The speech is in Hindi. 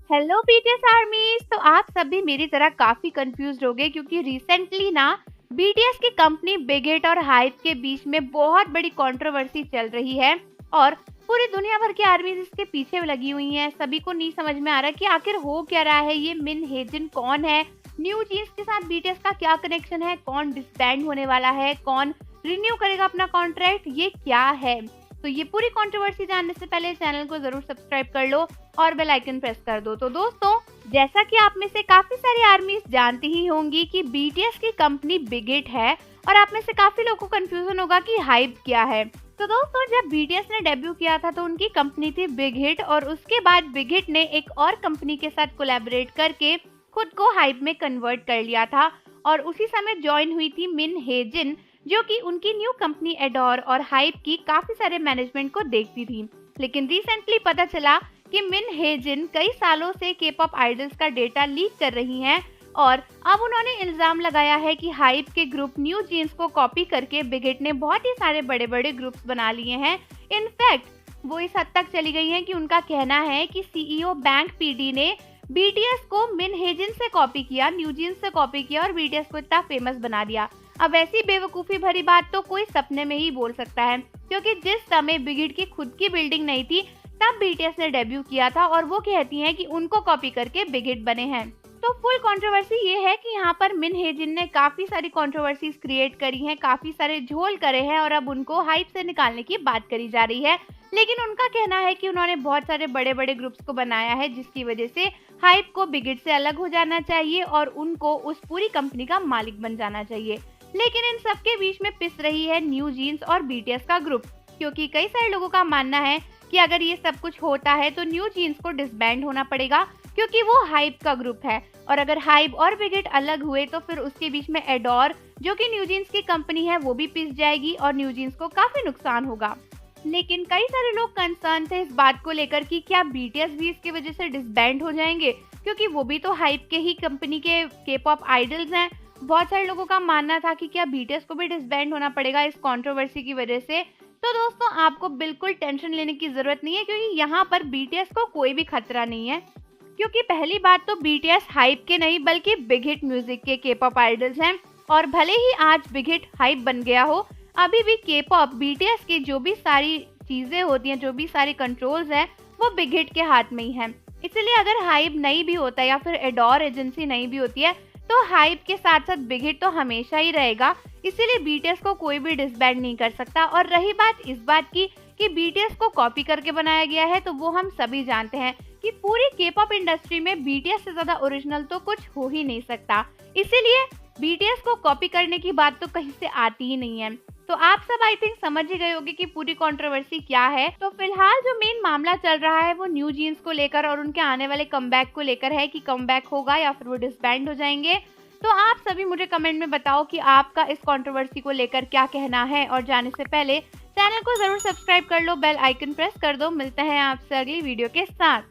Hello BTS आर्मीज। तो आप सब भी मेरी तरह काफी कंफ्यूज हो गए क्योंकि रिसेंटली ना बीटीएस की कंपनी बिग हिट और हाइप के बीच में बहुत बड़ी कंट्रोवर्सी चल रही है और पूरी दुनिया भर की आर्मीज इसके पीछे लगी हुई हैं। सभी को नहीं समझ में आ रहा कि आखिर हो क्या रहा है। ये मिन हेजिन कौन है, न्यू जीन्स के साथ बीटीएस का क्या कनेक्शन है, कौन डिसबैंड होने वाला है, कौन रिन्यू करेगा अपना कॉन्ट्रैक्ट, ये क्या है। तो ये पूरी कंट्रोवर्सी जानने से पहले चैनल को जरूर सब्सक्राइब कर लो और बेल आइकन प्रेस कर दो। तो दोस्तों, जैसा कि आप में से काफी सारी आर्मीज जानती ही होंगी कि बीटीएस की कंपनी बिग हिट है और आप में से काफी लोगों को कंफ्यूजन होगा कि हाइप क्या है। तो दोस्तों, जब बीटीएस ने डेब्यू किया था तो उनकी कंपनी थी बिग हिट और उसके बाद बिग हिट ने एक और कंपनी के साथ कोलैबोरेट करके खुद को हाइप में कन्वर्ट कर लिया था और उसी समय ज्वाइन हुई थी मिन हेजिन, जो कि उनकी न्यू कंपनी एडोर और हाइप की काफी सारे मैनेजमेंट को देखती थी। लेकिन रिसेंटली पता चला कि मिन हेजिन कई सालों से के-पॉप आइडल्स का डेटा लीक कर रही हैं और अब उन्होंने इल्जाम लगाया है कि हाइप के ग्रुप न्यू जीन्स को कॉपी करके बिग हिट ने बहुत ही सारे बड़े बड़े ग्रुप्स बना लिए हैं। इनफैक्ट वो इस हद तक चली गई हैं कि उनका कहना है कि सीईओ बैंक पीडी ने बीटीएस को मिन हेजिन से कॉपी किया, न्यू जीन्स से कॉपी किया और बीटीएस को इतना फेमस बना दिया। अब ऐसी बेवकूफ़ी भरी बात तो कोई सपने में ही बोल सकता है, क्योंकि जिस समय बिग हिट की खुद की बिल्डिंग नहीं थी तब बीटीएस ने डेब्यू किया था और वो कहती हैं कि उनको कॉपी करके बिग हिट बने हैं। तो फुल कंट्रोवर्सी ये है कि यहाँ पर मिन हेजिन ने काफी सारी कंट्रोवर्सीज क्रिएट करी हैं, काफी सारे झोल करे हैं और अब उनको हाइप से निकालने की बात करी जा रही है। लेकिन उनका कहना है कि उन्होंने बहुत सारे बड़े बड़े ग्रुप्स को बनाया है जिसकी वजह से हाइप को बिग हिट से अलग हो जाना चाहिए और उनको उस पूरी कंपनी का मालिक बन जाना चाहिए। लेकिन इन सबके बीच में पिस रही है न्यू जीन्स और बीटीएस का ग्रुप, क्योंकि कई सारे लोगों का मानना है कि अगर ये सब कुछ होता है तो न्यू जीन्स को डिसबैंड होना पड़ेगा क्योंकि वो हाइप का ग्रुप है और अगर हाइप और बिग हिट अलग हुए तो फिर उसके बीच में एडोर, जो कि न्यू जीन्स की कंपनी है, वो भी पिस जाएगी और न्यू जीन्स को काफी नुकसान होगा। लेकिन कई सारे लोग कंसर्न थे इस बात को लेकर कि क्या बीटीएस भी इसकी वजह से डिसबैंड हो जाएंगे, क्योंकि वो भी तो हाइप के ही कंपनी के के-पॉप आइडल्स हैं। बहुत सारे लोगों का मानना था कि क्या बीटीएस को भी डिसबैंड होना पड़ेगा इस कंट्रोवर्सी की वजह से। तो दोस्तों, आपको बिल्कुल टेंशन लेने की जरूरत नहीं है, क्योंकि यहाँ पर बीटीएस को कोई भी खतरा नहीं है। क्योंकि पहली बात तो बीटीएस हाइप के नहीं बल्कि बिग हिट म्यूजिक के के-पॉप आइडल्स हैं और भले ही आज बिग हिट हाइप बन गया हो, अभी भी के-पॉप बीटीएस की जो भी सारी चीजें होती हैं, जो भी सारी कंट्रोल्स हैं, वो बिग हिट के हाथ में ही हैं। इसलिए अगर हाइप नहीं भी होता या फिर एडोर एजेंसी नहीं भी होती है तो हाइप के साथ साथ बिग हिट तो हमेशा ही रहेगा। इसीलिए बीटीएस को कोई भी डिसबैंड नहीं कर सकता। और रही बात इस बात की कि बीटीएस को कॉपी करके बनाया गया है, तो वो हम सभी जानते हैं कि पूरी के-पॉप इंडस्ट्री में बीटीएस से ज्यादा ओरिजिनल तो कुछ हो ही नहीं सकता। इसीलिए बीटीएस को कॉपी करने की बात तो कहीं से आती ही नहीं है। तो आप सब आई थिंक समझ ही गए होंगे कि पूरी कंट्रोवर्सी क्या है। तो फिलहाल जो मेन मामला चल रहा है वो न्यू जीन्स को लेकर और उनके आने वाले कमबैक को लेकर है कि कमबैक होगा या फिर वो डिसबैंड हो जाएंगे। तो आप सभी मुझे कमेंट में बताओ कि आपका इस कंट्रोवर्सी को लेकर क्या कहना है और जाने से पहले चैनल को जरूर सब्सक्राइब कर लो, बेल आइकन प्रेस कर दो। मिलते हैं आपसे अगली वीडियो के साथ।